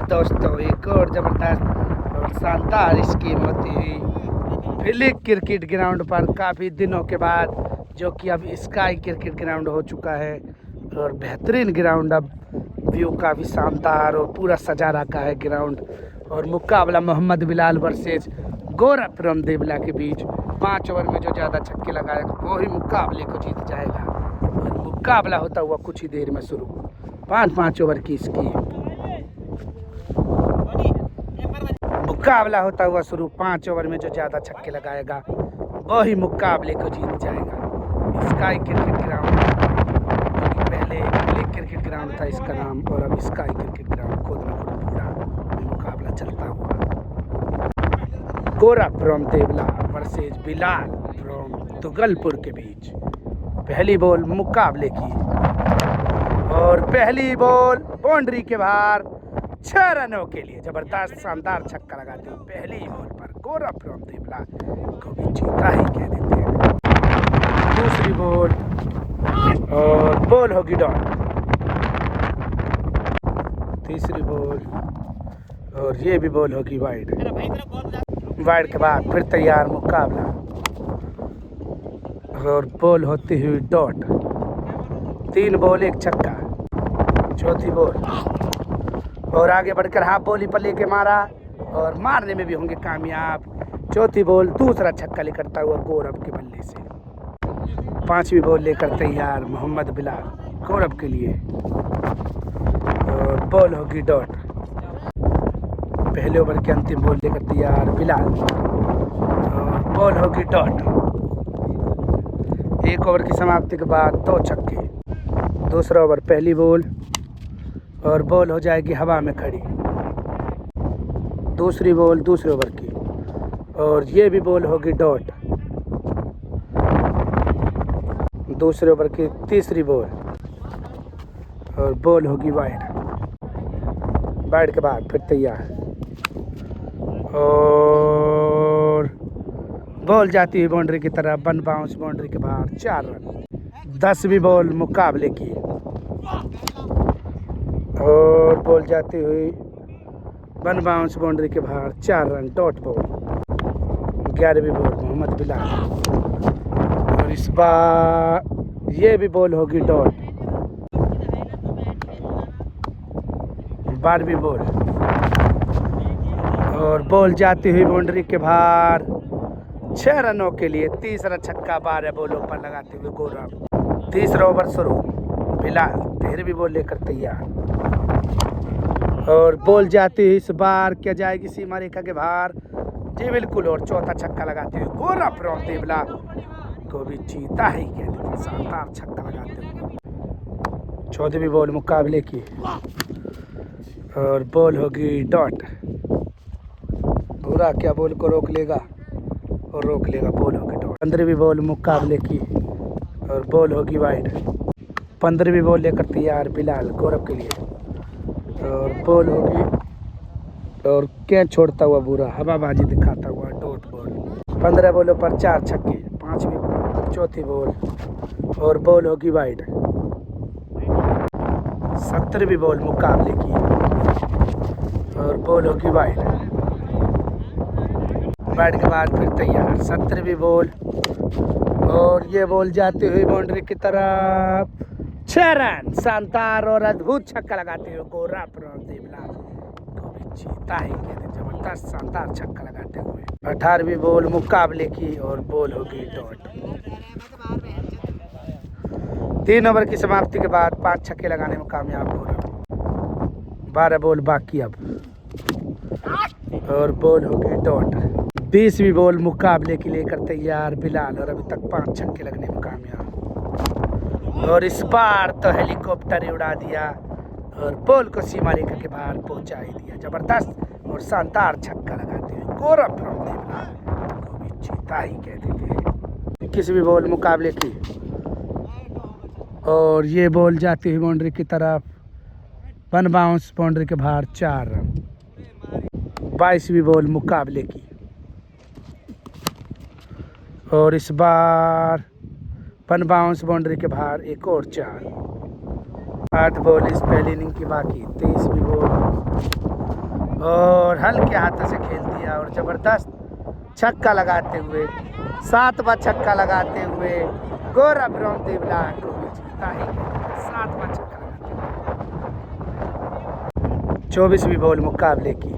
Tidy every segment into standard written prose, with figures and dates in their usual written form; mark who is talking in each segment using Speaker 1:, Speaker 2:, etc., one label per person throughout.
Speaker 1: दोस्तों एक और ज़बरदस्त और शानदार स्कीम होती हुई फिलिक क्रिकेट ग्राउंड पर काफ़ी दिनों के बाद, जो कि अब स्काई क्रिकेट ग्राउंड हो चुका है और बेहतरीन ग्राउंड। अब व्यू काफ़ी शानदार और पूरा सजा रखा है ग्राउंड। और मुकाबला मोहम्मद बिलाल वर्सेज गौरव रामदेवला के बीच। 5 ओवर में जो ज़्यादा छक्के लगाएगा वो ही मुकाबले को जीत जाएगा। और मुकाबला होता हुआ कुछ ही देर में शुरू। 5 ओवर की स्कीम। मुकाबला होता हुआ शुरू। 5 ओवर में जो ज़्यादा छक्के लगाएगा वो ही मुकाबले को जीत जाएगा। स्काई क्रिकेट ग्राउंड, जो कि पहले फिलिक क्रिकेट ग्राउंड था इसका नाम, और अब स्काई क्रिकेट ग्राउंड खुद में खुद पूरा मुकाबला चलता हुआ। गौरव रामदेवला वर्सेज बिलाल फ्रॉम तुगलपुर के बीच। पहली बॉल मुकाबले की और पहली बॉल बाउंड्री के बाहर 6 रनों के लिए जबरदस्त शानदार छक्का लगाते हुए पहली बॉल पर गौरव रामदेवला को भी जीता ही कह देते हैं। दूसरी बॉल और बॉल होगी डॉट। तीसरी बॉल और ये भी बॉल होगी वाइड। वाइड के बाद फिर तैयार मुकाबला और बॉल होती हुई डॉट। 3 बॉल 1 छक्का। चौथी बॉल और आगे बढ़कर हाफ बॉली पर लेके मारा और मारने में भी होंगे कामयाब। चौथी बॉल दूसरा छक्का लेकर हुआ गौरव के बल्ले से। 5वीं बॉल लेकर तैयार मोहम्मद बिलाल गौरव के लिए और बॉल होगी डॉट। पहले ओवर की अंतिम बॉल लेकर तैयार बिलाल और बॉल होगी डॉट। 1 ओवर की समाप्ति के बाद 2 छक्के। दूसरा ओवर पहली बॉल और बॉल हो जाएगी हवा में खड़ी। दूसरी बॉल दूसरे ओवर की और ये भी बॉल होगी डॉट। दूसरे ओवर की तीसरी बॉल और बॉल होगी वाइड। वाइड के बाद फिर तैयार और बॉल जाती हुई बाउंड्री की तरफ। 1 बाउंस बाउंड्री के बाहर 4 रन। 10वीं बॉल मुकाबले की और बॉल जाती हुई 1 बाउंस बाउंड्री के बाहर 4 रन डॉट बॉल। 11वीं बॉल मोहम्मद बिलाल और इस बार ये भी बॉल होगी डॉट। 12वीं बॉल और बॉल जाती हुई बाउंड्री के बाहर 6 रनों के लिए। तीसरा छक्का 12 बॉलों पर लगाते हुए गौरव। तीसरा ओवर शुरू। बिलाल 13वीं बॉल लेकर तैयार और बॉल जाती हुई इस बार क्या जाएगी सीमा रेखा के बाहर। जी बिल्कुल। और चौथा छक्का लगाते हुए गौरव रामदेवला को भी जीता ही कह देते। शानदार छक्का लगाते हुए। 14वीं बॉल मुकाबले की और बॉल होगी डॉट। पूरा क्या बॉल को रोक लेगा और रोक लेगा। बॉल होगी डॉट। 15वीं बॉल मुकाबले की और बॉल होगी वाइड। 15वीं बॉल लेकर तैयार बिलाल गौरव के लिए और बॉल होगी और कैच छोड़ता हुआ बुरा हवाबाजी दिखाता हुआ डॉट बॉल। 15 बॉलों पर 4 छक्के। 5वीं चौथी बॉल और बॉल होगी वाइड। 17वीं बॉल मुकाबले की और बॉल होगी वाइड। वाइड के बाद फिर तैयार 17वीं बॉल और ये बॉल जाती हुई बाउंड्री की तरफ 6 रन। शानदार और अद्भुत छक्का लगाते हुए गौरव रामदेवला को भी जीता ही कहते। जबरदस्त शानदार छक्का लगाते हुए। 18वीं बॉल मुकाबले की और बॉल होगी डॉट। 3 ओवर की समाप्ति के बाद 5 छक्के लगाने में कामयाब गौरव। 12 बॉल बाकी अब और बॉल होगी डॉट। 20वीं बॉल मुकाबले की लेकर तैयार बिलाल और अभी तक 5 छक्के लगने में कामयाब। और इस बार तो हेलीकॉप्टर ही उड़ा दिया और बॉल को सीमा रेखा के बाहर पहुंचा ही दिया। जबरदस्त और शानदार छक्का लगाते हुए गौरव रामदेवला को भी जीता ही कह देते हैं। 21वीं बॉल मुकाबले की और ये बॉल जाती हुई बाउंड्री की तरफ। 1 बाउंस बाउंड्री के बाहर 4 रन। 22वीं बॉल मुकाबले की और इस बार 1 बाउंस बाउंड्री के बाहर एक और 4। 8 बॉल इस पहली इनिंग की बाकी। 23वीं बॉल और हल्के हाथों से खेल दिया और ज़बरदस्त छक्का लगाते हुए 7वां छक्का लगाते हुए गौरव रामदेवला को भी जीता है। 7वां छक्का लगाते हुए 24वीं बॉल मुकाबले की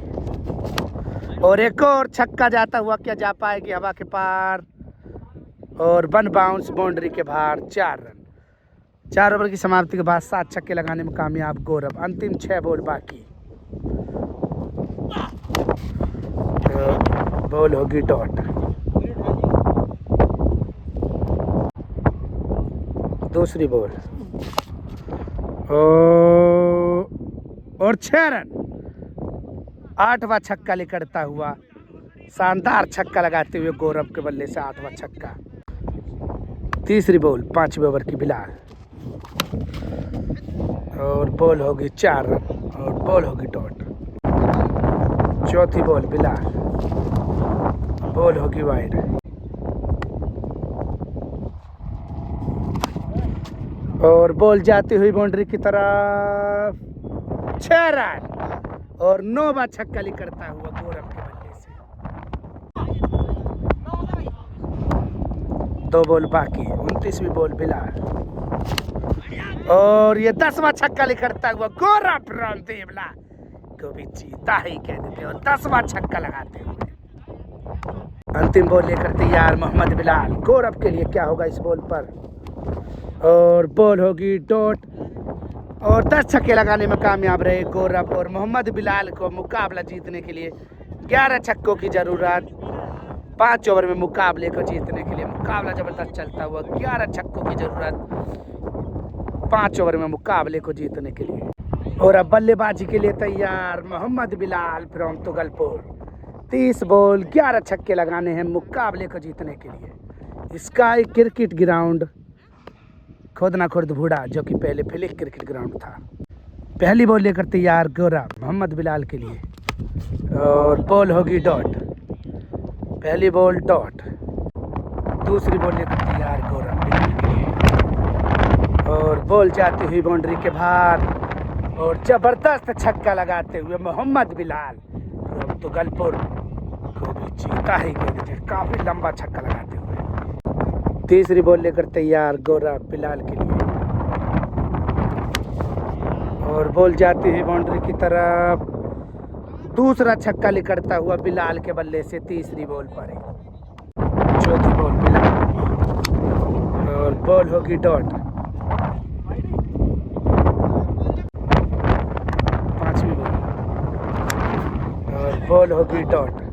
Speaker 1: और एक और छक्का जाता हुआ क्या जा पाएगी हवा के पार और 1 बाउंस बाउंड्री के बाहर। 4 रन। 4 ओवर की समाप्ति के बाद 7 छक्के लगाने में कामयाब गौरव। अंतिम 6 बॉल बाकी। तो बॉल होगी डॉट। दूसरी बॉल और 6 रन। 8वां छक्का निकलता हुआ शानदार छक्का लगाते हुए गौरव के बल्ले से 8वां छक्का। तीसरी बॉल 5वें ओवर की बिलाल और बॉल होगी 4 रन और बॉल होगी डॉट। चौथी बॉल बिलाल, बॉल होगी वाइड और बॉल जाती हुई बाउंड्री की तरफ। 6 रन और 9वां छक्का निकलता हुआ गौरव के बल्ले से। 2 बॉल बाकी। 29वीं बॉल बिलाल और ये 10वां छक्का निकलता हुआ गौरव रामदेवला को भी जीता ही कह देते और 10वां छक्का लगाते हुए। अंतिम बॉल लेकर तैयार मोहम्मद बिलाल। गौरव के लिए क्या होगा इस बॉल पर और बॉल होगी डॉट और 10 छक्के लगाने में कामयाब रहे गौरव और मोहम्मद बिलाल को मुकाबला जीतने के लिए 11 छक्कों की ज़रूरत। 5 ओवर में मुकाबले को जीतने के लिए मुकाबला ज़बरदस्त चलता हुआ 11 छक्कों की ज़रूरत 5 ओवर में मुकाबले को जीतने के लिए। और अब बल्लेबाजी के लिए तैयार मोहम्मद बिलाल फ्रॉम तुगलपुर। 30 बॉल 11 छक्के लगाने हैं मुकाबले को जीतने के लिए। स्काई क्रिकेट ग्राउंड खुद ना खुद भूड़ा जो कि पहले फिलिक क्रिकेट ग्राउंड था। पहली बॉल लेकर तैयार गौरव मोहम्मद बिलाल के लिए और बॉल होगी डॉट। पहली बॉल डॉट। दूसरी बॉल लेकर तैयार गौरव बिलाल के लिए और बॉल जाती हुई बाउंड्री के बाहर और ज़बरदस्त छक्का लगाते हुए मोहम्मद बिलाल फ्रॉम तुगलपुर को भी जीता ही काफ़ी लंबा छक्का लगाते हुए। तीसरी बॉल लेकर तैयार गौरव बिलाल के लिए और बॉल जाती हुई बाउंड्री की तरफ। दूसरा छक्का निकलता हुआ बिलाल के बल्ले से तीसरी बॉल पर ही। चौथी बॉल बिलाल और बॉल होगी डॉट। 5वीं बॉल और बॉल होगी डॉट।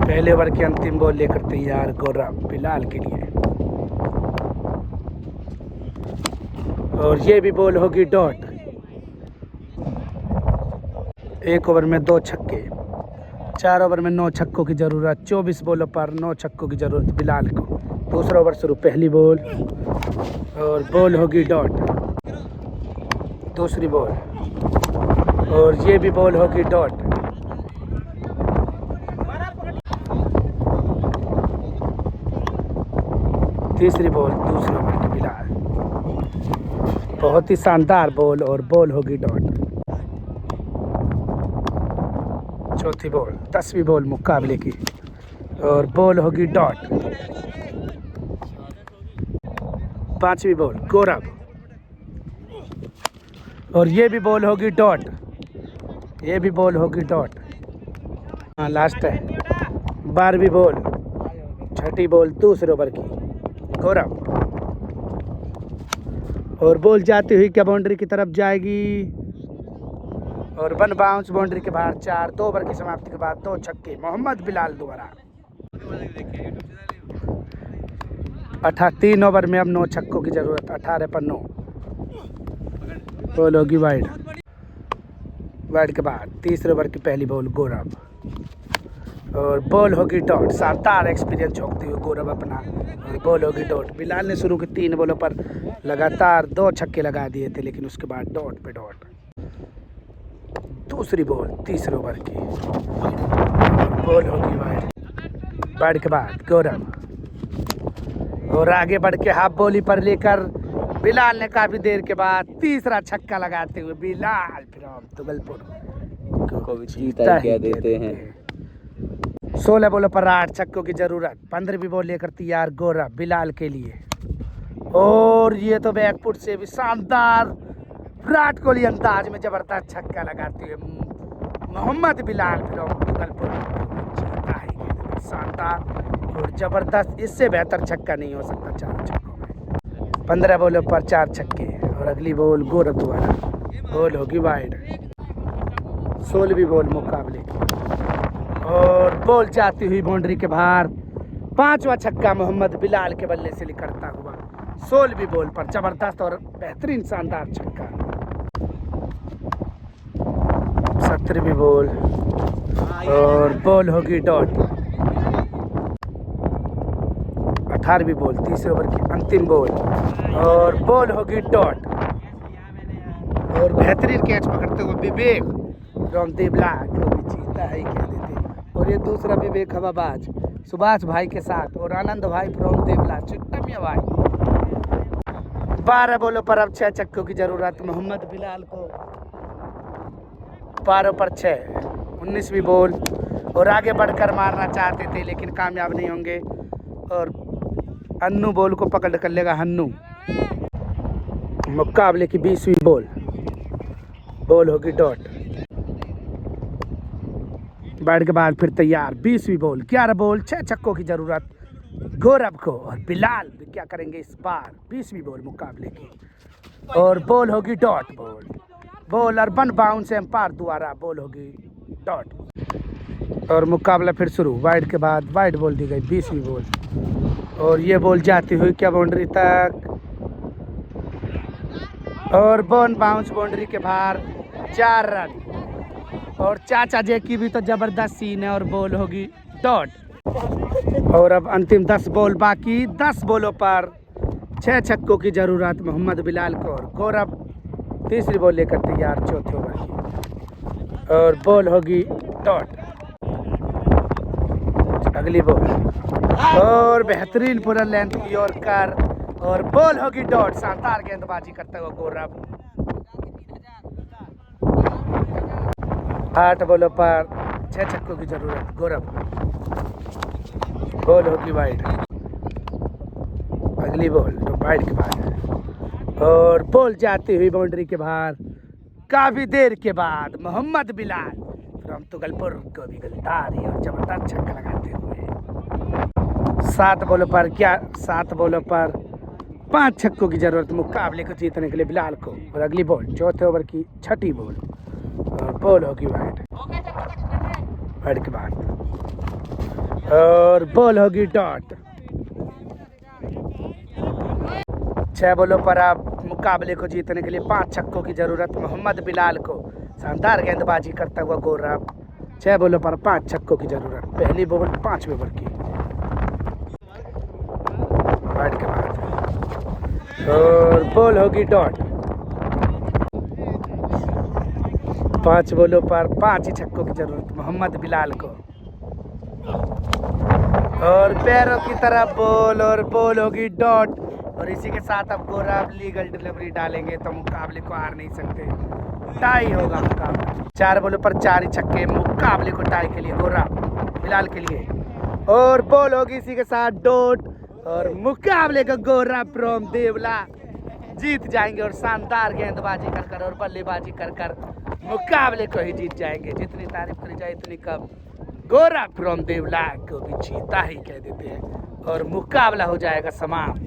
Speaker 1: पहले ओवर की अंतिम बॉल लेकर तैयार गौरव बिलाल के लिए और ये भी बॉल होगी डॉट। 1 ओवर में 2 छक्के। 4 ओवर में 9 छक्कों की ज़रूरत। 24 बॉलों पर 9 छक्कों की ज़रूरत बिलाल को। दूसरा ओवर शुरू। पहली बॉल और बॉल होगी डॉट। दूसरी बॉल और ये भी बॉल होगी डॉट। तीसरी बॉल दूसरे ओवर की बिलाल। बहुत ही शानदार बॉल और बॉल होगी डॉट। चौथी बॉल 10वीं बॉल मुकाबले की और बॉल होगी डॉट। 5वीं बॉल गौरव और ये भी बॉल होगी डॉट। ये भी बॉल होगी डॉट। हाँ लास्ट है। 12वीं बॉल 6ठी बॉल दूसरे ओवर की गौरव और बॉल जाती हुई क्या बाउंड्री की तरफ जाएगी और 1 बाउंस बाउंड्री के बाहर। 4। 2 ओवर की समाप्ति के बाद 2 छक्के मोहम्मद बिलाल द्वारा। 3 ओवर में अब 9 छक्कों की जरूरत। 18 पर 9। बॉल होगी वाइड। वाइड के बाद तीसरे ओवर की पहली बॉल गौरव और बॉल होगी डॉट। शानदार एक्सपीरियंस झोंकते हुए गौरव अपना और बॉल होगी डॉट। बिलाल ने शुरू के 3 बॉलों पर लगातार 2 छक्के लगा दिए थे लेकिन उसके बाद डॉट पे डॉट। दूसरी बॉल तीसरे ओवर की बॉल होगी वाइड। वाइड के बाद गौरव और आगे बढ़ के हाफ बॉली पर लेकर बिलाल ने काफ़ी देर के बाद तीसरा छक्का लगाते हुए बिलाल फ्रॉम तुगलपुर को भी चीता ही कह देते हैं। 16 बॉलों पर 8 छक्कों की जरूरत। 15वीं बॉल लेकर तैयार गौरव बिलाल के लिए। और ये तो बैकफुट से भी शानदार विराट कोहली अंदाज में जबरदस्त छक्का लगाते हुए मोहम्मद बिलाल शानदार और जबरदस्त, इससे बेहतर छक्का नहीं हो सकता चारों छक्कों में। 15 बॉलों पर 4 छक्के और अगली बॉल गौरव द्वारा, बॉल होगी वाइड। 16वीं बॉल मुकाबले की और बॉल जाती हुई बाउंड्री के बाहर। 5वां छक्का मोहम्मद बिलाल के बल्ले से निकलता हुआ 16वीं बॉल पर जबरदस्त और बेहतरीन शानदार छक्का। 17वीं बॉल और बॉल होगी डॉट। 18वीं बॉल, तीसरे ओवर की अंतिम बॉल और बॉल होगी डॉट। और बेहतरीन कैच पकड़ते हुए विवेक फ्रॉम देवला को भी चीता ही कह देते। और ये दूसरा विवेक हवाबाज सुभाष भाई के साथ और आनंद भाई फ्रॉम देवला, चिट्टमिया भाई। 12 बॉलों पर अब 6 छक्कों की जरूरत मोहम्मद बिलाल को। 12 पर 6, 19वीं बॉल और आगे बढ़कर मारना चाहते थे लेकिन कामयाब नहीं होंगे। और अन्नू बॉल को पकड़ कर लेगा हन्नू। मुकाबले की 20वीं बॉल, बॉल होगी डॉट। बैट के बाद फिर तैयार 20वीं बॉल। 11 बॉल 6 छक्कों की जरूरत गौरव को। और बिलाल भी क्या करेंगे इस बार। 20वीं बॉल मुकाबले की और बॉल होगी डॉट। बॉल और 1 बाउंस एम्पायर द्वारा बॉल होगी डॉट। और मुकाबला फिर शुरू। वाइड के बाद वाइड बॉल दी गई 20वीं बॉल और ये बॉल जाती हुई क्या बाउंड्री तक और 1 बाउंस बाउंड्री के बाहर। 4 रन और चाचा जे की भी तो जबरदस्त सीन है और बॉल होगी डॉट। और अब अंतिम 10 बॉल बाकी। 10 बॉलों पर 6 छक्कों की जरूरत मोहम्मद बिलाल को। और गौरव तीसरी बॉल लेकर तैयार चौथे ओवर की और बॉल होगी डॉट। अगली बॉल और बेहतरीन पूरा लेंथ की ओर कर और बॉल होगी डॉट। शानदार गेंदबाजी करता हुआ गौरव। 8 बॉलों पर 6 छक्कों की जरूरत गौरव। बॉल होगी वाइड। अगली बॉल तो वाइड के बाद और बॉल जाती हुई बाउंड्री के बाहर। काफी देर के बाद मोहम्मद बिलाल फ्रॉम तुगलपुर को भी गलतारी और जबरदस्त छक्का लगाते हुए। 7 बॉलों पर 5 छक्कों की जरूरत मुकाबले को जीतने के लिए बिलाल को। और अगली बॉल चौथे ओवर की 6ठी बॉल और बॉल होगी वाइड के बाद और बॉल होगी डॉट। 6 बॉलों पर अब मुकाबले को जीतने के लिए 5 छक्कों की जरूरत मोहम्मद बिलाल को। शानदार गेंदबाजी करता हुआ गौरव। 6 बॉलों पर 5 छक्कों की जरूरत। पहली बॉल 5वें ओवर की वाइड के बाद और बॉल होगी डॉट। 5 बॉलों पर 5 ही छक्कों की जरूरत मोहम्मद बिलाल को। और पैरों की तरफ बॉल और बॉल होगी डॉट। और इसी के साथ अब गौरव लीगल डिलीवरी डालेंगे तो मुकाबले को हार नहीं सकते। टाई होगा मुकाबला। 4 बॉलों पर 4 ही छक्के मुकाबले को टाई के लिए गौरव बिलाल के लिए। और बॉल होगी इसी के साथ डॉट और मुकाबले को गौरव फ्रॉम देवला जीत जाएंगे। और शानदार गेंदबाजी कर और बल्लेबाजी कर मुकाबले को ही जीत जाएंगे। जितनी तारीफ करी जाए इतनी कम। गौरव फ्रॉम देवला को भी चीता ही कह देते हैं और मुकाबला हो जाएगा समाप्त।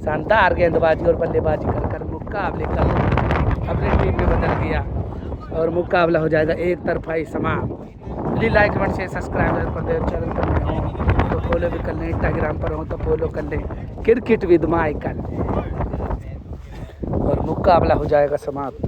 Speaker 1: शानदार गेंदबाजी और बल्लेबाजी कर मुकाबले का अपनी टीम में बदल गया और मुकाबला हो जाएगा एक तरफा ही समाप्त। Please like comment share subscribe कर दे। चैनल पर नए हो तो फॉलो भी कर लें। इंस्टाग्राम पर हो तो फॉलो कर लें क्रिकेट विद माइकल। और मुकाबला हो जाएगा समाप्त।